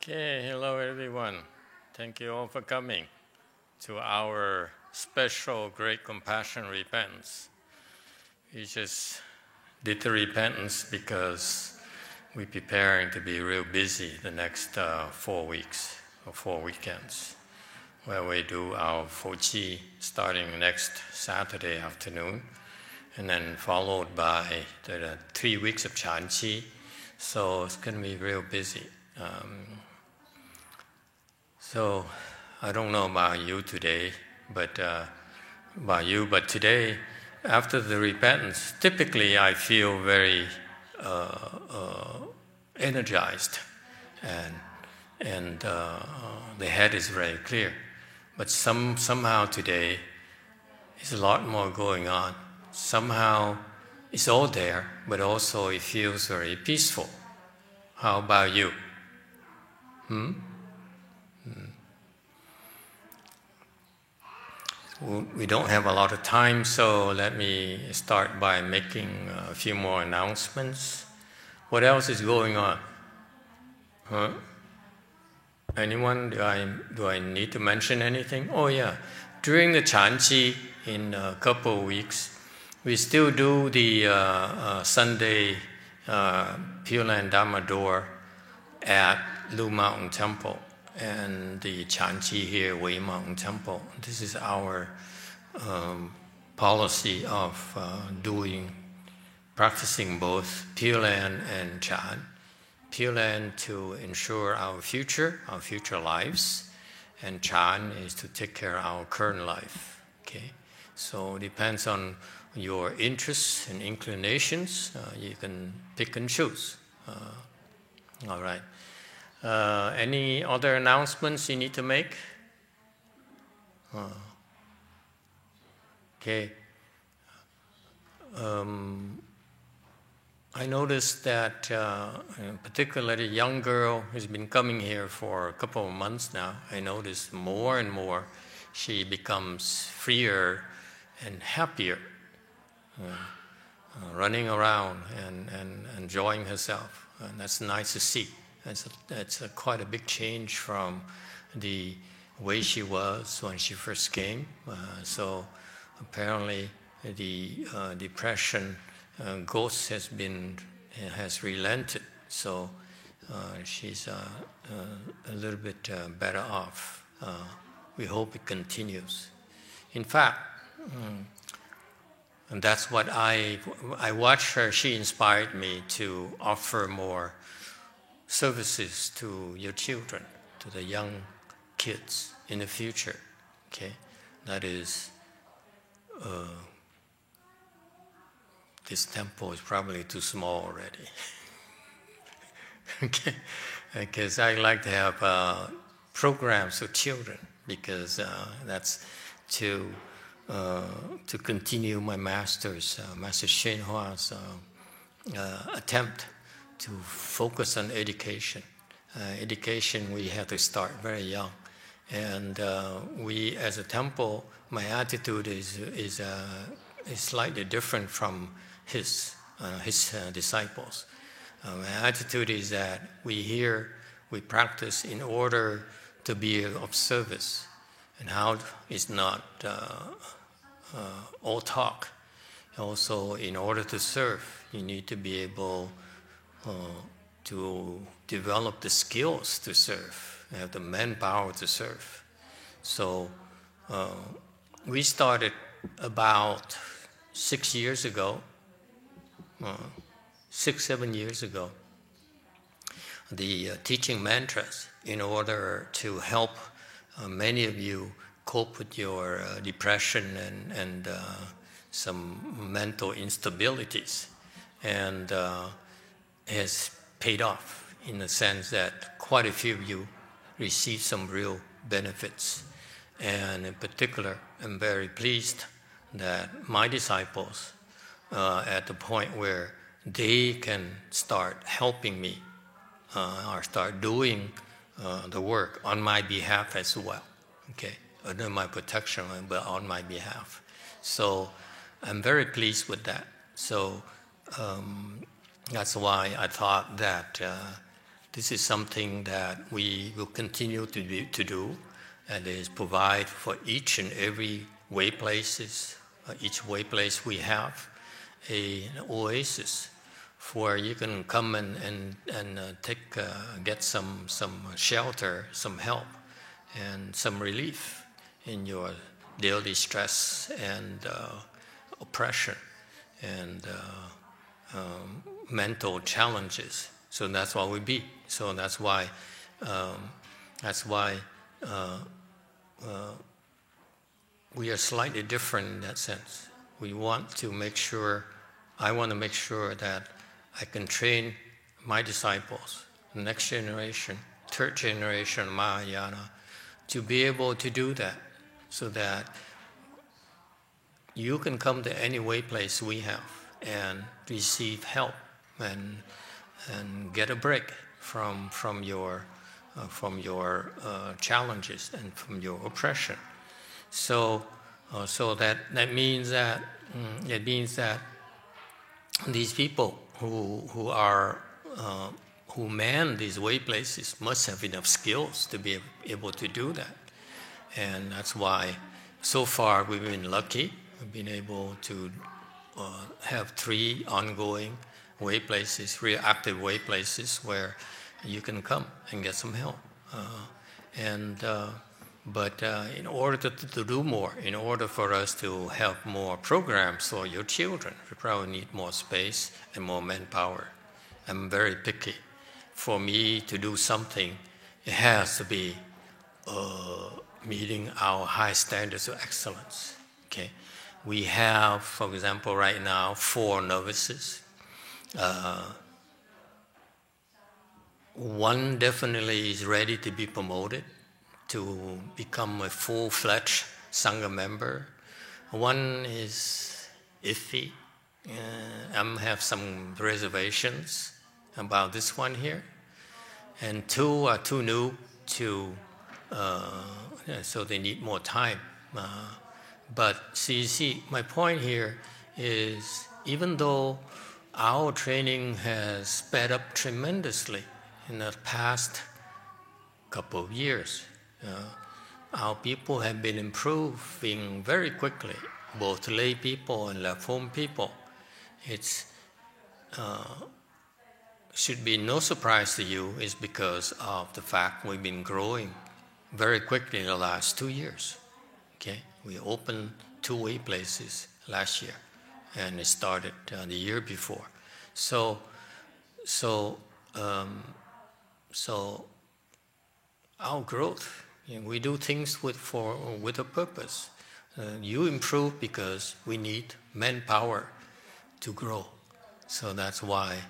Okay, hello everyone. Thank you all for coming to our special Great Compassion Repentance. We just did the repentance because we're preparing to be real busy the next 4 weeks or 4 weekends, where we do our Fochi starting next Saturday afternoon, and then followed by the 3 weeks of Chanchi. So it's going to be real busy. So I don't know about you today, but today, after the repentance, typically I feel very energized, and the head is very clear. But somehow today, there's a lot more going on. Somehow it's all there, but also it feels very peaceful. How about you? We don't have a lot of time, so let me start by making a few more announcements. What else is going on? Anyone? Do I need to mention anything? Oh yeah, during the Chanchi in a couple of weeks, we still do the Sunday Pure Land Dharma door at Lu Mountain Temple and the Chanchi here, Wei Mountain Temple. This is our policy of practicing both Pure Land and Chan. Pure Land to ensure our future lives, and Chan is to take care of our current life. Okay, so it depends on your interests and inclinations. You can pick and choose. All right. Any other announcements you need to make? Okay. I noticed that particularly a young girl who's been coming here for a couple of months now, I noticed more and more she becomes freer and happier, running around and enjoying herself. And that's nice to see. That's quite a big change from the way she was when she first came. So apparently the depression ghost has relented. So she's a little bit better off. We hope it continues. In fact, and that's what I watched her. She inspired me to offer more services to your children, to the young kids in the future. Okay, that is, this temple is probably too small already. Okay, because I like to have programs for children, because that's to continue my master's, Master Shen Hua's attempt to focus on education. Education, we have to start very young. And we, as a temple, my attitude is slightly different from his disciples. My attitude is that we practice in order to be of service. And how is not all talk. Also, in order to serve, you need to be able to develop the skills to serve, have the manpower to serve. So we started about 7 years ago, the teaching mantras in order to help many of you cope with your depression and some mental instabilities. And has paid off in the sense that quite a few of you received some real benefits. And in particular, I'm very pleased that my disciples, at the point where they can start helping me or start doing the work on my behalf as well, okay, under my protection, but on my behalf. So I'm very pleased with that. So that's why I thought that this is something that we will continue to do, and is provide for each and every way places, each way place we have an oasis where you can come and get some shelter, some help, and some relief in your daily stress and oppression and mental challenges. So that's what we be. So that's why we are slightly different in that sense. We want to make sure, I want to make sure that I can train my disciples, the next generation, third generation of Mahayana, to be able to do that, so that you can come to any way place we have and receive help and get a break from your challenges and from your oppression. So that means that these people who man these way places must have enough skills to be able to do that, and that's why so far we've been lucky. We've been able to have 3 ongoing way places, real active way places where you can come and get some help. But in order to do more, in order for us to have more programs for your children, we probably need more space and more manpower. I'm very picky. For me to do something, it has to be meeting our high standards of excellence. Okay, we have, for example, right now 4 novices. One definitely is ready to be promoted to become a full-fledged Sangha member. One is iffy. I have some reservations about this one here. And 2 are too new to, so they need more time. But see, my point here is, even though our training has sped up tremendously in the past couple of years, our people have been improving very quickly, both lay people and Lap-Foam people. It's should be no surprise to you, is because of the fact we've been growing very quickly in the last 2 years. Okay, we opened 2 way places last year, and it started the year before. So our growth, we do things with a purpose. You improve because we need manpower to grow. So that's why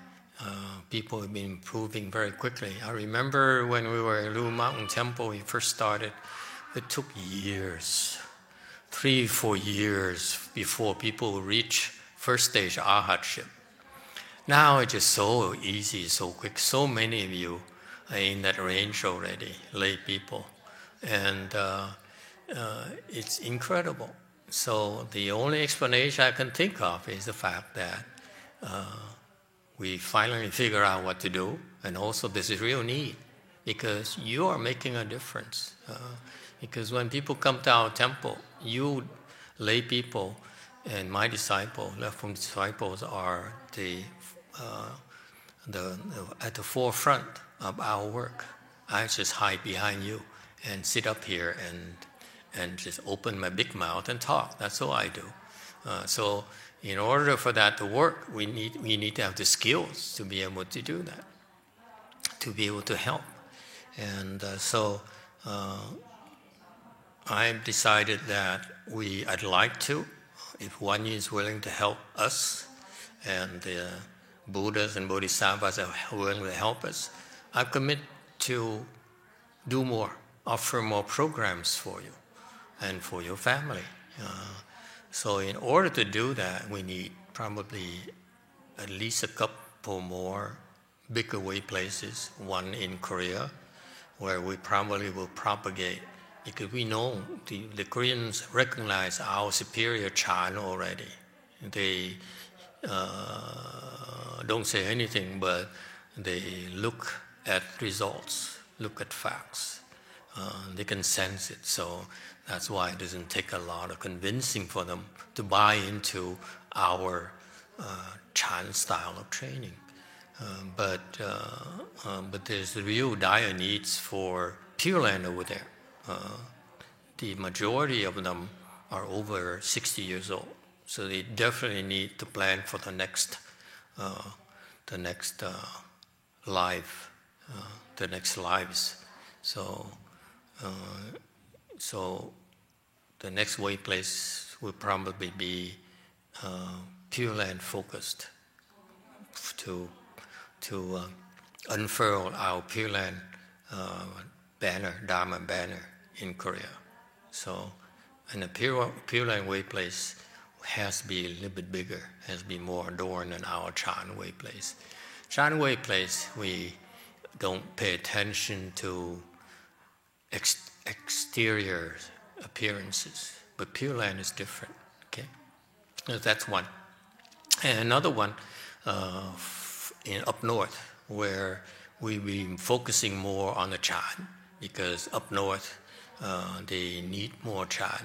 people have been improving very quickly. I remember when we were at Lu Mountain Temple, we first started, it took years, 3-4 years before people reach first stage arhatship. Now it's just so easy, so quick. So many of you are in that range already, lay people. And it's incredible. So the only explanation I can think of is the fact that we finally figure out what to do, and also there's a real need, because you are making a difference. Because when people come to our temple, you lay people and my disciple, Lap-Foam disciples, are at the forefront of our work. I just hide behind you and sit up here and just open my big mouth and talk. That's all I do. So in order for that to work, we need to have the skills to be able to do that, to be able to help. And so I've decided that I'd like to, if one is willing to help us, and the Buddhas and Bodhisattvas are willing to help us, I commit to do more, offer more programs for you and for your family. So in order to do that, we need probably at least a couple more bigger way places, one in Korea, where we probably will propagate, because we know the Koreans recognize our superior Chan already. They don't say anything, but they look at results, look at facts. They can sense it. So that's why it doesn't take a lot of convincing for them to buy into our Chan style of training. But there's the real dire needs for Pure Land over there. The majority of them are over 60 years old, so they definitely need to plan for the next life, the next lives. So the next way place will probably be Pure Land focused to unfurl our Pure Land banner, Dharma banner in Korea. So, and the Pure Land way place has to be a little bit bigger, has to be more adorned than our Chan way place. Chan way place, we don't pay attention to exterior appearances, but Pure Land is different. Okay, so that's one. And another one up north, where we've been focusing more on the Chan, because up north they need more Chan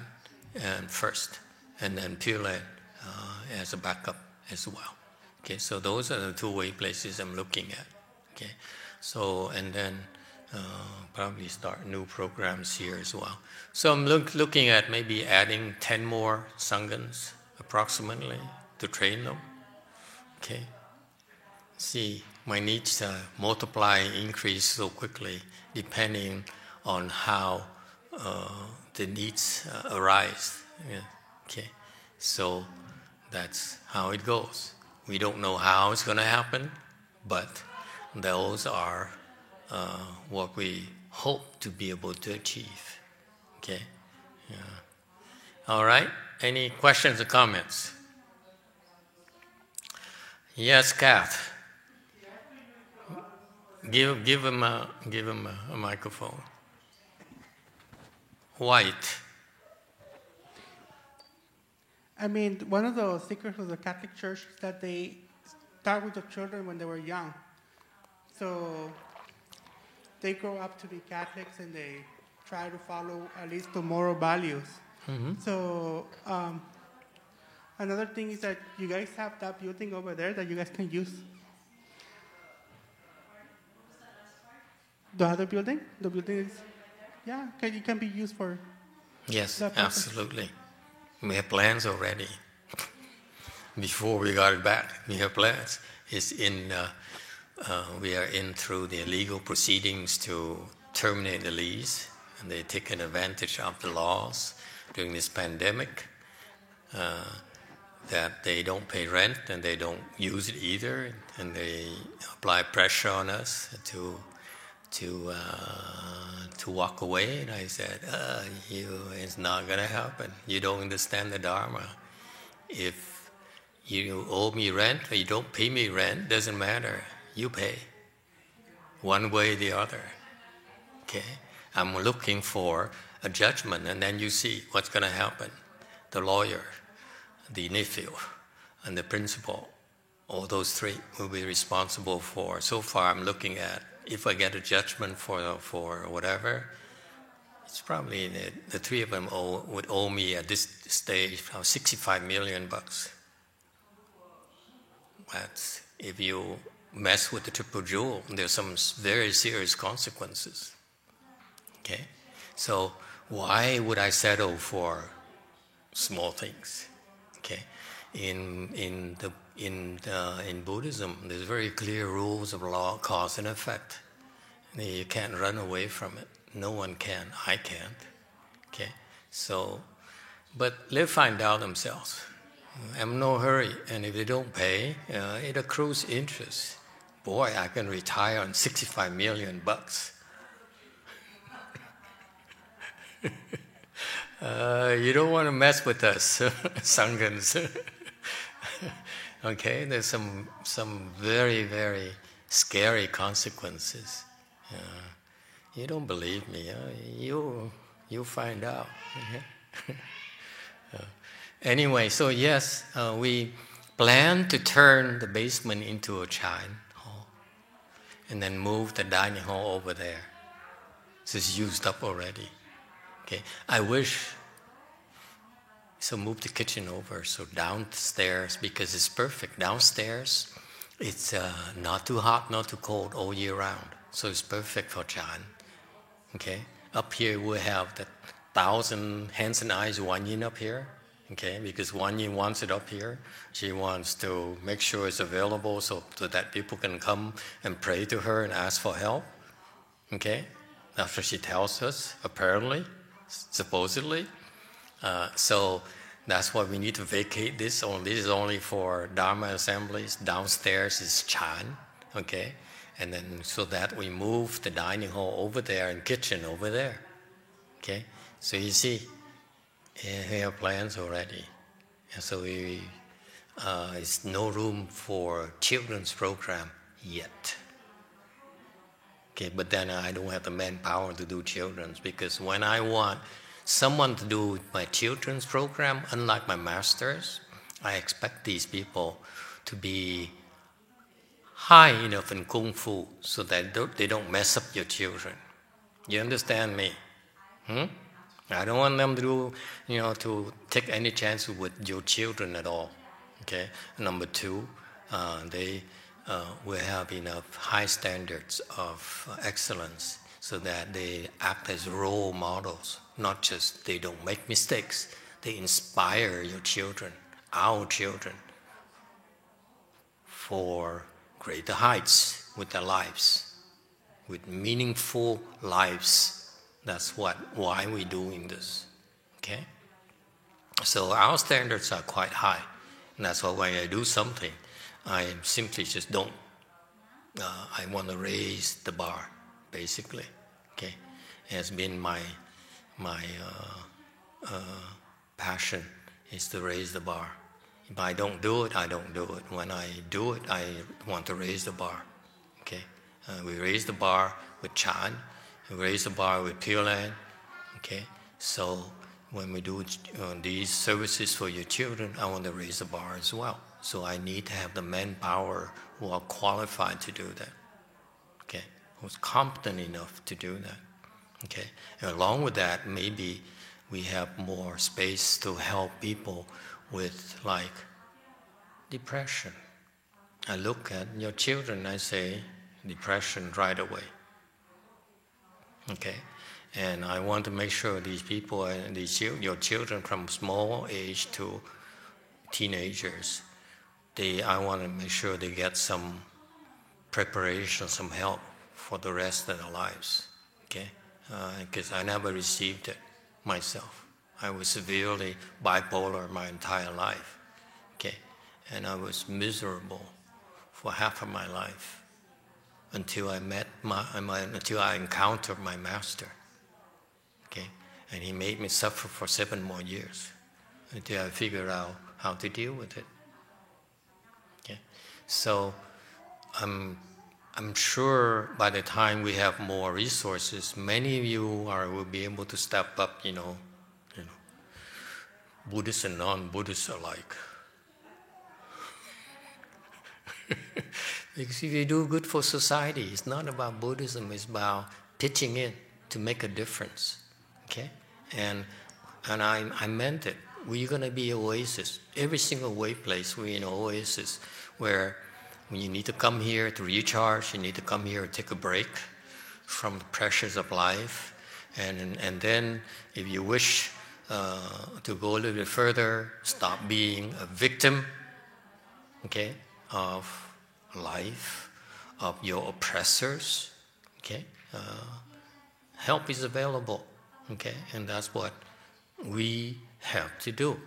and first, and then Pure Land as a backup as well. Okay, so those are the two-way places I'm looking at. Okay, so and then probably start new programs here as well. So I'm looking at maybe adding 10 more Sanghas approximately to train them. Okay, see, my needs multiply, increase so quickly depending on how the needs arise. Yeah. Okay, so that's how it goes. We don't know how it's going to happen, but those are what we hope to be able to achieve. Okay. Yeah. All right. Any questions or comments? Yes, Kath. Give him a microphone. White. I mean, one of the secrets of the Catholic Church is that they start with the children when they were young. So they grow up to be Catholics and they try to follow at least the moral values. Mm-hmm. So another thing is that you guys have that building over there that you guys can use. The other building? The building is, yeah, it can be used for. Yes, absolutely. We have plans already. Before we got it back, we have plans. It's in. We are in through the legal proceedings to terminate the lease, and they're taking advantage of the laws during this pandemic. That they don't pay rent and they don't use it either, and they apply pressure on us to walk away. And I said, it's not going to happen. You don't understand the Dharma. If you owe me rent or you don't pay me rent, doesn't matter. You pay. One way or the other. Okay? I'm looking for a judgment, and then you see what's going to happen. The lawyer, the nephew, and the principal, all those three will be responsible for. So far, I'm looking at, if I get a judgment for whatever, it's probably the three of them would owe me at this stage $65 million. That's if you mess with the triple jewel, there's some very serious consequences. Okay, so why would I settle for small things? Okay, in Buddhism, there's very clear rules of law, cause and effect. You can't run away from it. No one can. I can't. Okay, so, but they'll find out themselves. I'm in no hurry, and if they don't pay, it accrues interest. Boy, I can retire on $65 million. You don't want to mess with us, Sanghas. Okay, there's some very, very scary consequences. You don't believe me, you find out. Anyway, so yes, we plan to turn the basement into a Chan hall. and then move the dining hall over there. It's used up already. Okay, I wish, so move the kitchen over, so downstairs, because it's perfect. Downstairs, it's not too hot, not too cold all year round, so it's perfect for Chan. Okay, up here we have the 1,000 hands and eyes Wan Yin up here. Okay, because Wan Yin wants it up here. She wants to make sure it's available so that people can come and pray to her and ask for help. Okay, that's what she tells us, apparently, supposedly. So that's why we need to vacate this. This is only for Dharma assemblies. Downstairs is Chan, okay? And then so that we move the dining hall over there and kitchen over there, okay? So you see, we have plans already. And so it's no room for children's program yet. Okay, but then I don't have the manpower to do children's, because when I want someone to do my children's program, unlike my masters, I expect these people to be high enough in Kung Fu so that they don't mess up your children. You understand me? I don't want them to do, to take any chance with your children at all. Okay. Number two, they will have enough high standards of excellence so that they act as role models. Not just they don't make mistakes, they inspire your children, our children, for greater heights with their lives, with meaningful lives. That's why we're doing this, okay? So our standards are quite high, and that's why when I do something, I simply just don't. I want to raise the bar, basically, okay? It has been my passion is to raise the bar. If I don't do it, I don't do it. When I do it, I want to raise the bar, okay? We raise the bar with Chan. We raise the bar with Pure Land, okay? So when we do these services for your children, I want to raise the bar as well. So I need to have the manpower who are qualified to do that, okay? Who's competent enough to do that, okay? And along with that, maybe we have more space to help people with, like, depression. I look at your children, I say, depression right away. Okay, and I want to make sure these people and your children from small age to teenagers, I want to make sure they get some preparation, some help for the rest of their lives. Okay, because I never received it myself. I was severely bipolar my entire life. Okay, and I was miserable for half of my life. Until I until I encountered my master, okay, and he made me suffer for 7 more years until I figured out how to deal with it. Okay, so I'm sure by the time we have more resources, many of you will be able to step up. Buddhists and non-Buddhists alike. Because if you do good for society, it's not about Buddhism, it's about pitching in to make a difference, okay? And I meant it. We're going to be an oasis. Every single way place, we're in an oasis where when you need to come here to recharge, you need to come here and take a break from the pressures of life. And then if you wish to go a little bit further, stop being a victim, okay, of life, of your oppressors, okay? Help is available, okay? And that's what we have to do.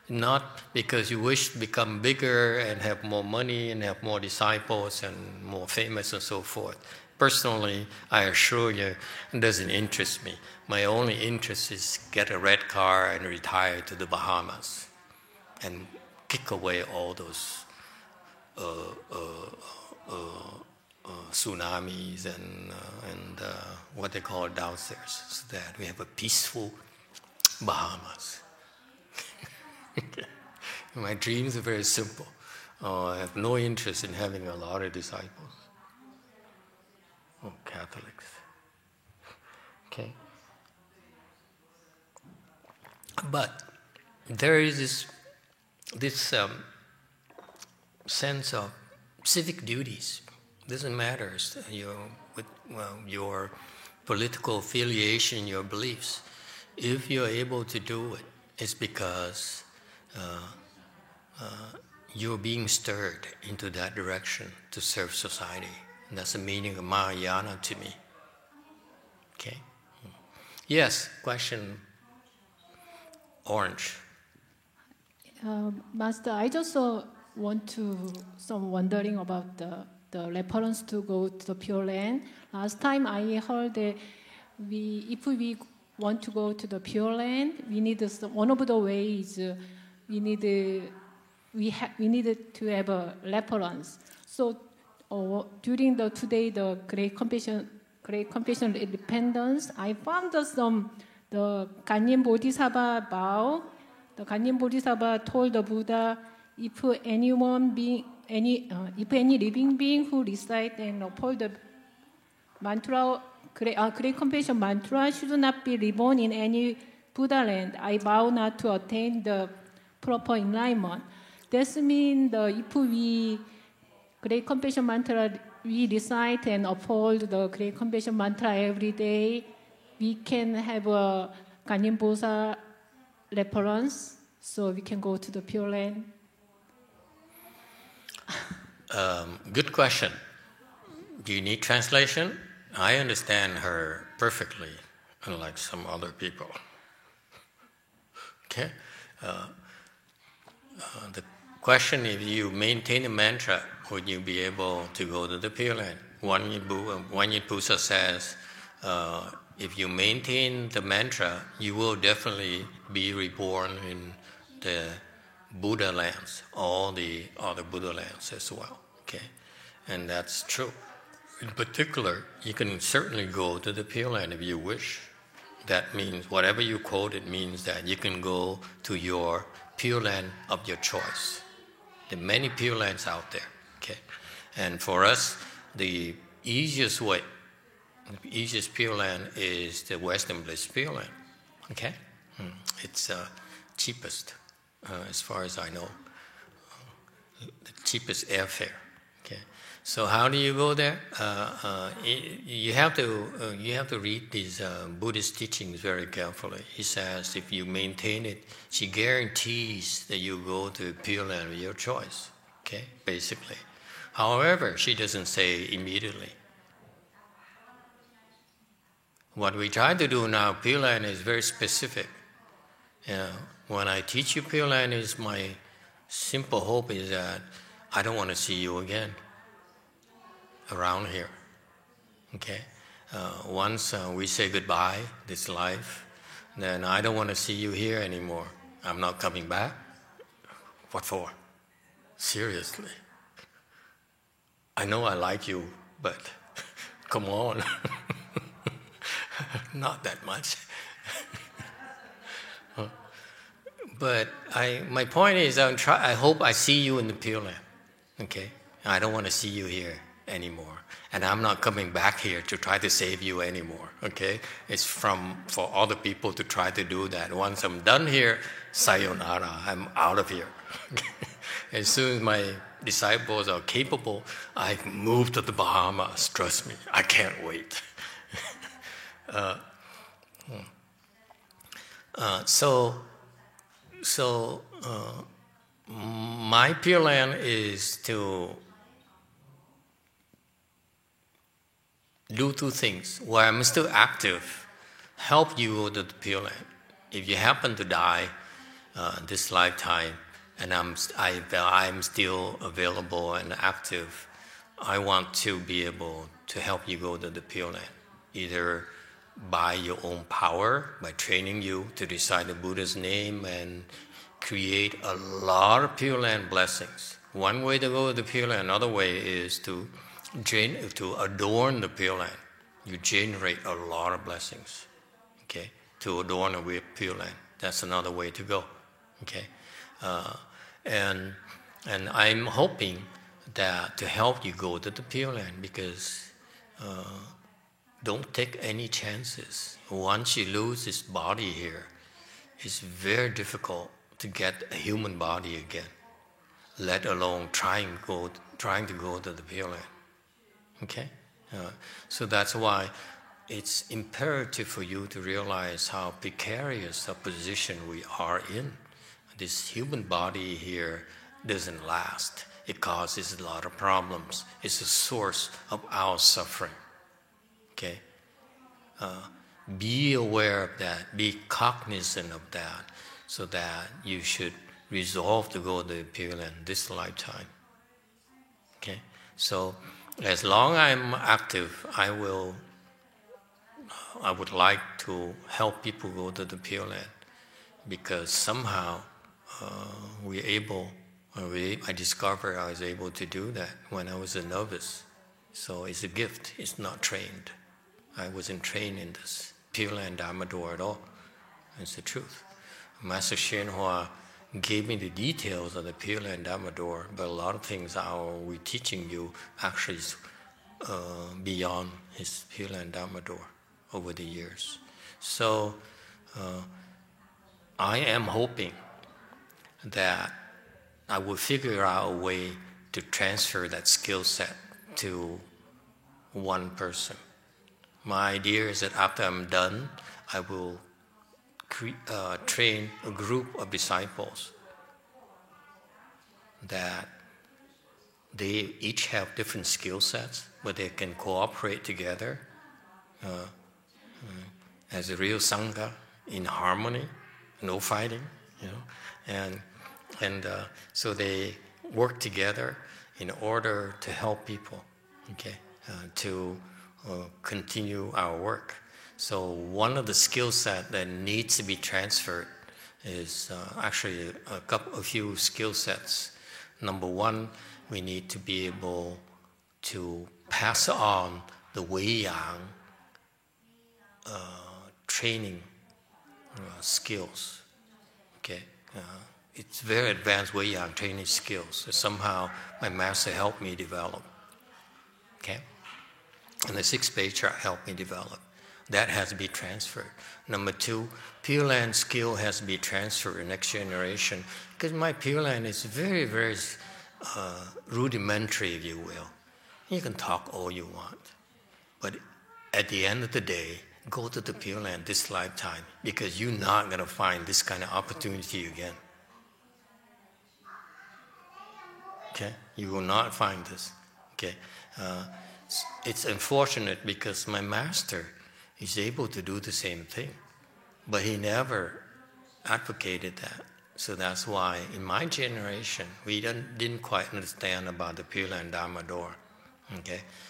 Not because you wish to become bigger and have more money and have more disciples and more famous and so forth. Personally, I assure you, it doesn't interest me. My only interest is get a red car and retire to the Bahamas and kick away all those tsunamis and what they call downstairs, so that we have a peaceful Bahamas. My dreams are very simple. I have no interest in having a lot of disciples. Catholics. Okay. But there is this sense of civic duties. Doesn't matter your political affiliation, your beliefs. If you're able to do it, it's because you're being stirred into that direction to serve society. And that's the meaning of Mahayana to me. Okay? Yes, question. Orange. Master, I just wondering about the reference to go to the Pure Land. Last time I heard that if we want to go to the Pure Land, we need one of the ways we needed to have a reference. So during the Great Compassion Independence, I found the Kanyen Bodhisattva vow. The Kanyen Bodhisattva told the Buddha, if any living being who recite and uphold the mantra, Great Compassion mantra, should not be reborn in any Buddha land, I vow not to attain the proper enlightenment. This means if we Great Compassion mantra, we recite and uphold the Great Compassion mantra every day, we can have a Kanyen Bodhisattva reference, so we can go to the Pure Land. Good question. Do you need translation? I understand her perfectly, unlike some other people. Okay? The question, if you maintain a mantra, would you be able to go to the Pure Land? Wanyin Pusa says, if you maintain the mantra, you will definitely be reborn in the Buddha lands, all the other Buddha lands as well. Okay, and that's true. In particular, you can certainly go to the Pure Land if you wish. That means whatever you quote, it means that you can go to your Pure Land of your choice. There are many Pure Lands out there. Okay, and for us, the easiest way. The easiest Pure Land is the Western Bliss Pure Land. Okay? It's cheapest, as far as I know. The cheapest airfare. Okay? So how do you go there? You have to read these Buddhist teachings very carefully. He says if you maintain it, she guarantees that you go to Pure Land of your choice. Okay? Basically. However, she doesn't say immediately. What we try to do now, Pure Land is very specific. When I teach you Pure Land, is my simple hope is that I don't want to see you again around here. Okay? Once we say goodbye, this life, then I don't want to see you here anymore. I'm not coming back. What for? Seriously. I know I like you, but come on. Not that much. But my point is, I hope I see you in the Pure Land. Okay? I don't want to see you here anymore. And I'm not coming back here to try to save you anymore. Okay? It's for other people to try to do that. Once I'm done here, sayonara, I'm out of here. As soon as my disciples are capable, I move to the Bahamas. Trust me, I can't wait. So my Pure Land is to do two things. While I'm still active, help you go to the Pure Land. If you happen to die this lifetime, and I'm still available and active, I want to be able to help you go to the Pure Land, either by your own power, by training you to recite the Buddha's name and create a lot of Pure Land blessings. One way to go to the Pure Land, another way is to adorn the Pure Land. You generate a lot of blessings, okay, to adorn the Pure Land. That's another way to go, okay. And I'm hoping that to help you go to the Pure Land, because don't take any chances. Once you lose this body here, it's very difficult to get a human body again, let alone trying to go to the Pure Land. Okay? So that's why it's imperative for you to realize how precarious a position we are in. This human body here doesn't last. It causes a lot of problems. It's a source of our suffering. Okay? Be aware of that. Be cognizant of that, so that you should resolve to go to the Pure Land this lifetime. Okay? So, as long as I'm active, I would like to help people go to the Pure Land, because somehow I discovered I was able to do that when I was a novice. So it's a gift. It's not trained. I wasn't trained in this Pure Land Dharma door at all. It's the truth. Master Hsuan Hua gave me the details of the Pure Land Dharma door, but a lot of things we're teaching you actually is beyond his Pure Land Dharma door over the years. So I am hoping that I will figure out a way to transfer that skill set to one person. My idea is that after I'm done, I will train a group of disciples that they each have different skill sets, but they can cooperate together as a real Sangha in harmony, no fighting, and so they work together in order to help people, to continue our work. So one of the skill set that needs to be transferred is actually a few skill sets. Number one, we need to be able to pass on the Wei Yang training skills. It's very advanced Wei Yang training skills. Somehow my master helped me develop. And the 6 page chart helped me develop. That has to be transferred. Number two, Pure Land skill has to be transferred to the next generation, because my Pure Land is very, very rudimentary, if you will. You can talk all you want, but at the end of the day, go to the Pure Land this lifetime, because you're not going to find this kind of opportunity again. You will not find this. It's unfortunate because my master is able to do the same thing, but he never advocated that. So that's why in my generation, we didn't quite understand about the Pure Land Dharma door.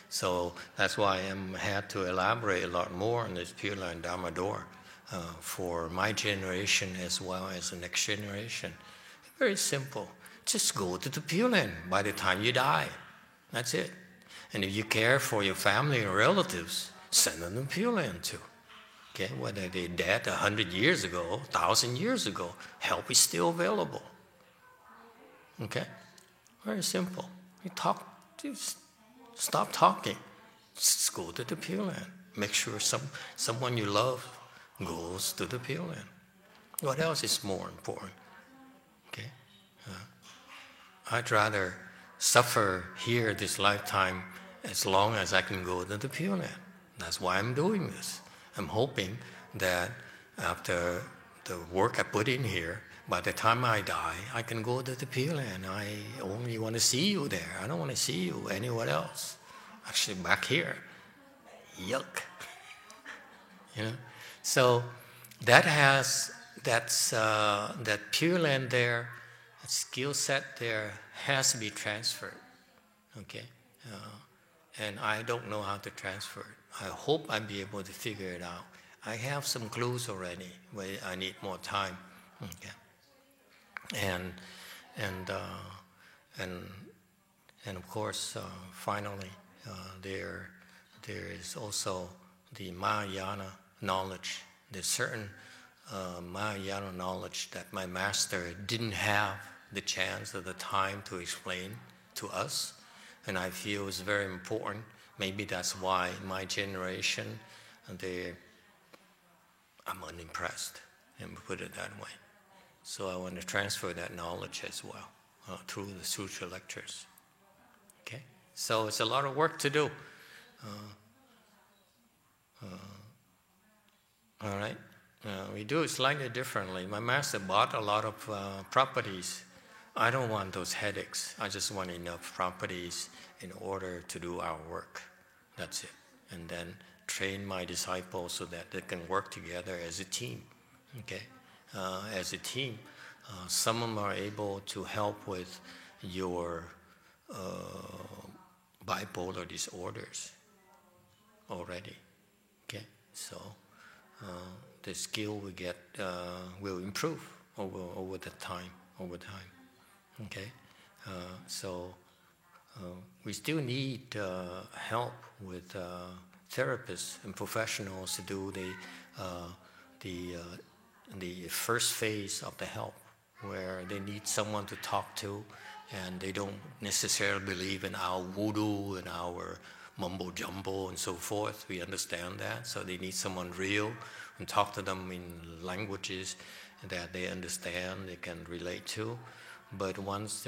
So that's why I had to elaborate a lot more on this Pure Land Dharma door for my generation as well as the next generation. Very simple. Just go to the Pure Land by the time you die. That's it. And if you care for your family and relatives, send them to Pure Land too. Whether they're dead 100 years ago, 1,000 years ago, help is still available. Very simple. Just stop talking. Just go to the Pure Land. Make sure someone you love goes to the Pure Land. What else is more important? I'd rather suffer here this lifetime as long as I can go to the Pure Land. That's why I'm doing this. I'm hoping that after the work I put in here, by the time I die, I can go to the Pure Land. I only want to see you there. I don't want to see you anywhere else. Actually, back here. Yuck. So that Pure Land there, that skill set there has to be transferred. And I don't know how to transfer it. I hope I'll be able to figure it out. I have some clues already, but I need more time. And of course, finally, there is also the Mahayana knowledge. There's certain Mahayana knowledge that my master didn't have the chance or the time to explain to us. And I feel it's very important Maybe that's why my generation, I'm unimpressed, and put it that way. So I want to transfer that knowledge as well through the sutra lectures. Okay, so it's a lot of work to do. All right, we do it slightly differently. My master bought a lot of properties. I don't want those headaches. I just want enough properties in order to do our work. That's it. And then train my disciples so that they can work together as a team. Okay, as a team, some of them are able to help with your bipolar disorders already. Okay, so the skill we get will improve over time. Okay, so we still need help with therapists and professionals to do the first phase of the help, where they need someone to talk to, and they don't necessarily believe in our voodoo and our mumbo jumbo and so forth. We understand that, so they need someone real and talk to them in languages that they understand, they can relate to. But once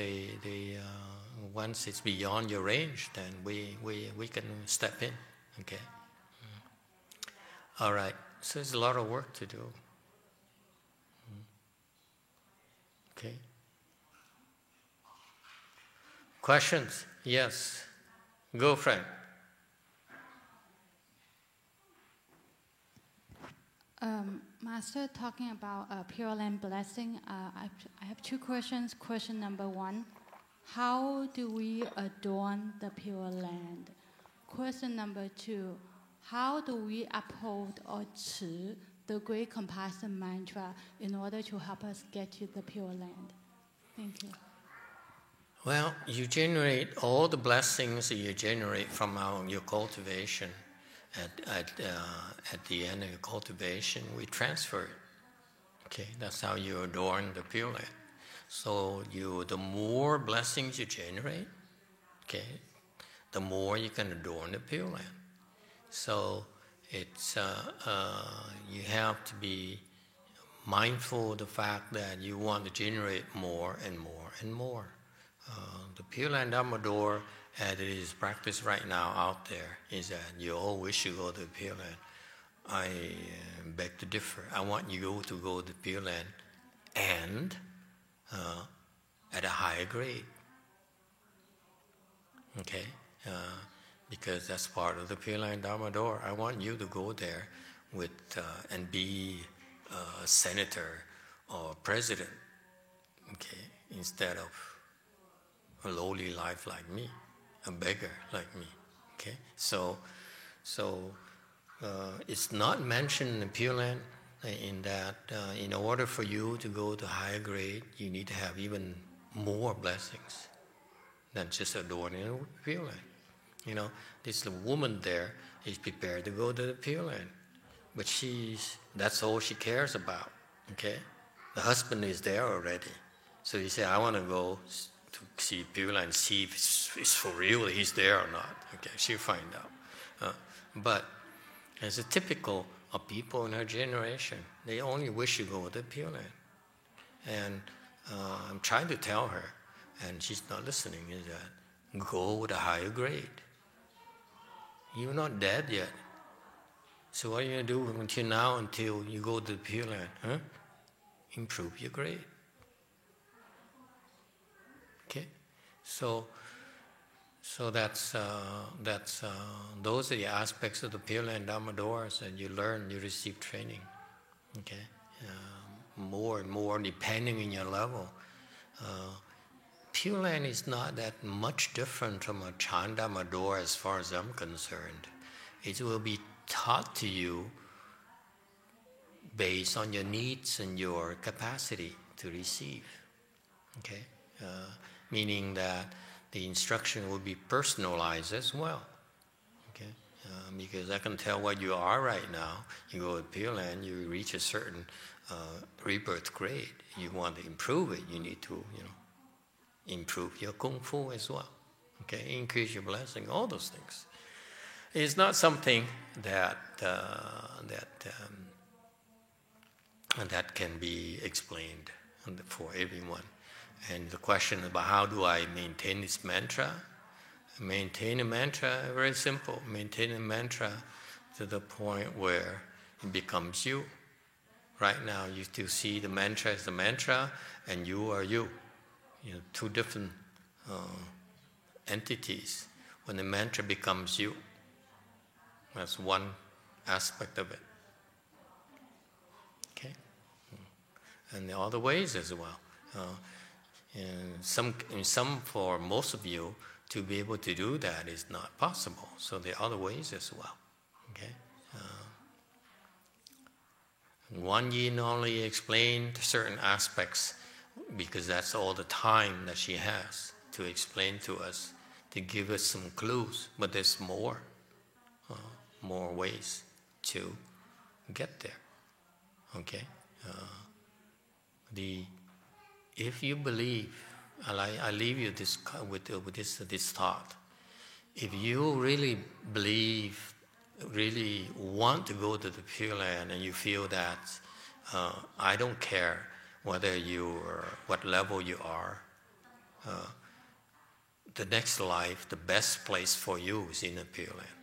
once it's beyond your range, then we can step in. Okay. All right. So there's a lot of work to do. Okay. Questions? Yes. Go, Frank. Master, talking about Pure Land blessing, I have two questions. Question number one, how do we adorn the Pure Land? Question number two, how do we uphold or Chi, the Great Compassion Mantra, in order to help us get to the Pure Land? Thank you. Well, you generate all the blessings that you generate from your cultivation. At the end of your cultivation, we transfer it. Okay, that's how you adorn the Pure Land. So the more blessings you generate, okay, the more you can adorn the Pure Land. So it's you have to be mindful of the fact that you want to generate more and more and more. The Pure Land Dharma Door, as it is practiced right now out there, is that you all wish to go to the Pure Land. I beg to differ. I want you to go to the Pure Land and at a higher grade. Okay? Because that's part of the Pure Land Dharma Door. I want you to go there with and be a senator or president, okay, instead of a lowly life like me, a beggar like me. Okay, so it's not mentioned in the Pure Land in that in order for you to go to higher grade, you need to have even more blessings than just adorning the Pure Land. You know, this woman there is prepared to go to the Pure Land, but that's all she cares about. Okay, the husband is there already, so you say, I want to go to see Pure Land, see if it's for real, he's there or not. Okay, she'll find out. But as a typical of people in her generation, they only wish to go to the Pure Land. And I'm trying to tell her, and she's not listening, is that go with a higher grade. You're not dead yet. So what are you going to do until now, until you go to the Pure Land? Huh? Improve your grade. Okay, so that's those are the aspects of the Pure Land Dharma Doors that you learn, you receive training. Okay, more and more depending on your level. Pure Land is not that much different from a Chan Dharma Door as far as I'm concerned. It will be taught to you based on your needs and your capacity to receive. Okay. Meaning that the instruction will be personalized as well, okay? Because I can tell what you are right now. You go to Pure Land, you reach a certain rebirth grade. You want to improve it, you need to, improve your kung fu as well, okay? Increase your blessing, all those things. It's not something that that can be explained for everyone. And the question about how do I maintain this mantra? Maintain a mantra, very simple. Maintain a mantra to the point where it becomes you. Right now, you still see the mantra as the mantra, and you are you. You know, two different entities. When the mantra becomes you, that's one aspect of it. Okay, and the other ways as well. For most of you, to be able to do that is not possible. So there are other ways as well. Okay. Wan Yin only explained certain aspects because that's all the time that she has to explain to us, to give us some clues. But there's more ways to get there. Okay. If you believe, I leave you with this thought. If you really believe, really want to go to the Pure Land, and you feel that I don't care whether what level you are, the next life, the best place for you is in the Pure Land.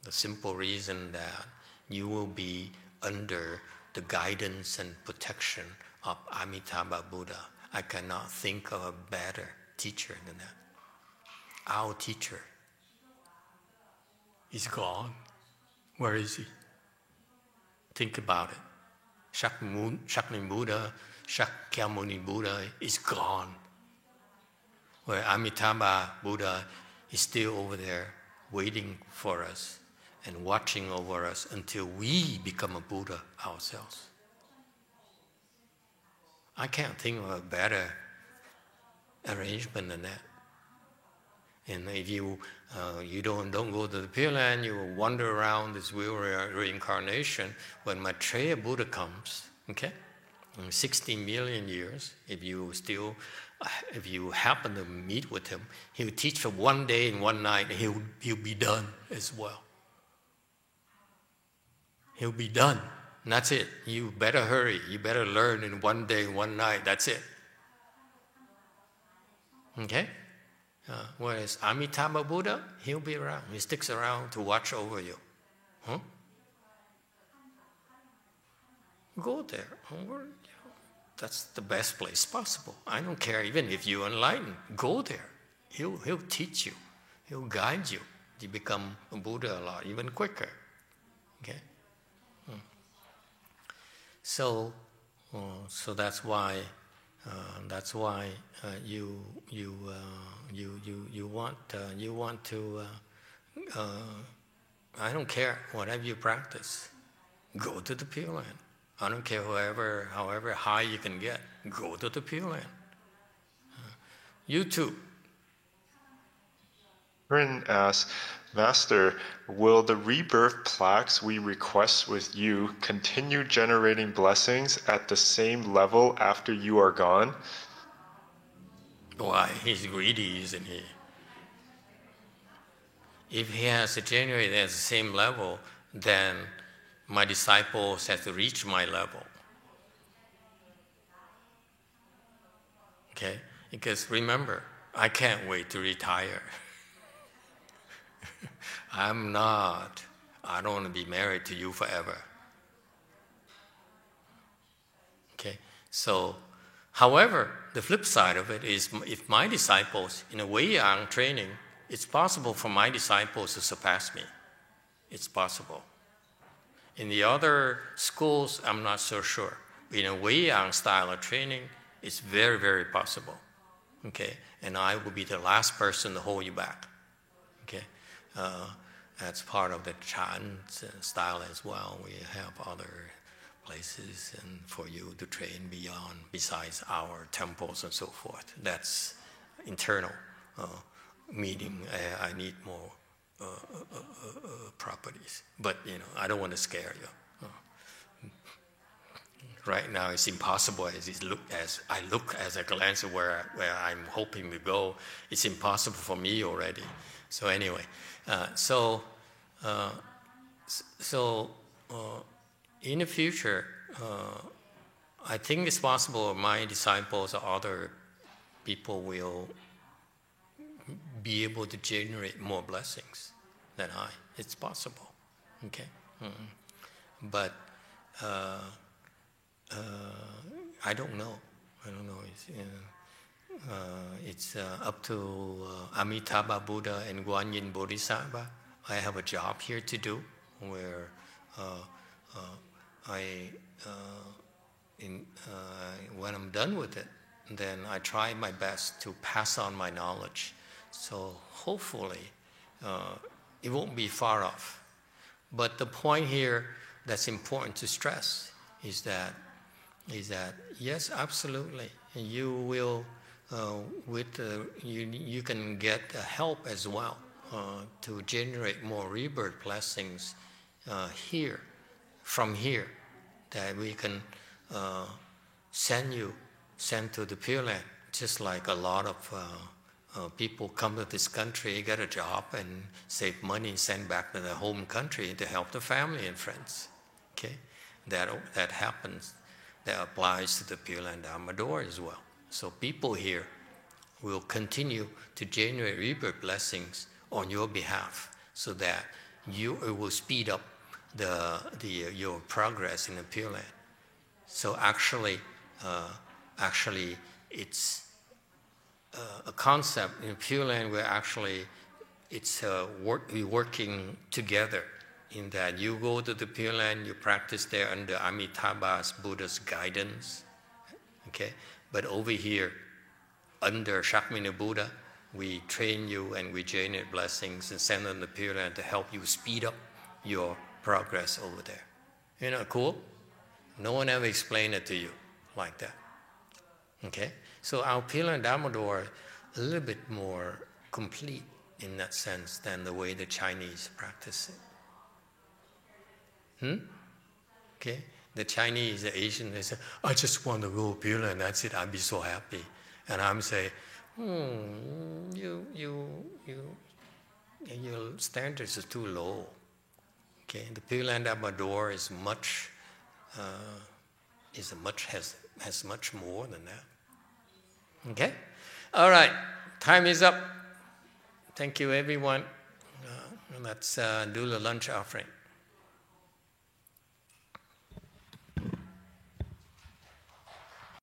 The simple reason that you will be under the guidance and protection of Amitabha Buddha. I cannot think of a better teacher than that. Our teacher is gone. Where is he? Think about it. Shakyamuni Buddha is gone. Where Amitabha Buddha is still over there waiting for us and watching over us until we become a Buddha ourselves. I can't think of a better arrangement than that. And if you don't go to the Pure Land, you will wander around this wheel reincarnation. When Maitreya Buddha comes, okay, in 16 million years, if you happen to meet with him, he will teach for one day and one night, and he'll be done as well. He'll be done. And that's it. You better hurry. You better learn in one day, one night. That's it. Okay? Whereas Amitabha Buddha, he'll be around. He sticks around to watch over you. Huh? Go there. That's the best place possible. I don't care even if you're enlightened. Go there. He'll teach you. He'll guide you. You become a Buddha a lot, even quicker. Okay? So that's why you want to. I don't care whatever you practice, go to the Pure Land. I don't care however high you can get, go to the Pure Land. You too. Rin asks, Master, will the rebirth plaques we request with you continue generating blessings at the same level after you are gone? Why? He's greedy, isn't he? If he has to generate at the same level, then my disciples have to reach my level. Okay? Because remember, I can't wait to retire. I don't want to be married to you forever. Okay? So, however, the flip side of it is if my disciples, in a Wei-Yang training, it's possible for my disciples to surpass me. It's possible. In the other schools, I'm not so sure. In a Wei-Yang style of training, it's very, very possible. Okay? And I will be the last person to hold you back. Okay? That's part of the Chan style as well. We have other places and for you to train besides our temples and so forth. That's internal. Meaning I need more properties. But, I don't want to scare you. right now it's impossible as I look as a glance where I'm hoping to go. It's impossible for me already. So anyway, in the future, I think it's possible my disciples or other people will be able to generate more blessings than I. It's possible, okay? But I don't know. It's up to Amitabha Buddha and Guanyin Bodhisattva. I have a job here to do where when I'm done with it, then I try my best to pass on my knowledge. So hopefully it won't be far off. But the point here that's important to stress is that yes, absolutely, you will you can get help as well to generate more rebirth blessings from here, that we can send to the Pure Land, just like a lot of people come to this country, get a job, and save money, send back to their home country to help the family and friends. Okay, that happens. That applies to the Pure Land Dharma door as well. So people here will continue to generate rebirth blessings on your behalf, so that it will speed up your progress in the Pure Land. So actually, it's a concept in Pure Land where actually it's we're working together, in that you go to the Pure Land, you practice there under Amitabha's Buddha's guidance, okay? But over here, under Shakmina Buddha, we train you and we generate blessings and send them to the Pure Land to help you speed up your progress over there. Isn't that cool? No one ever explained it to you like that. Okay? So our Pure Land Dharma door is a little bit more complete in that sense than the way the Chinese practice it. Okay? The Chinese, the Asian, they say, I just want to go Pure Land, that's it, I'll be so happy. And I'm saying, your standards are too low. Okay? The Pure Land Dharma door is has much more than that. Okay? All right, time is up. Thank you, everyone. Let's do the lunch offering.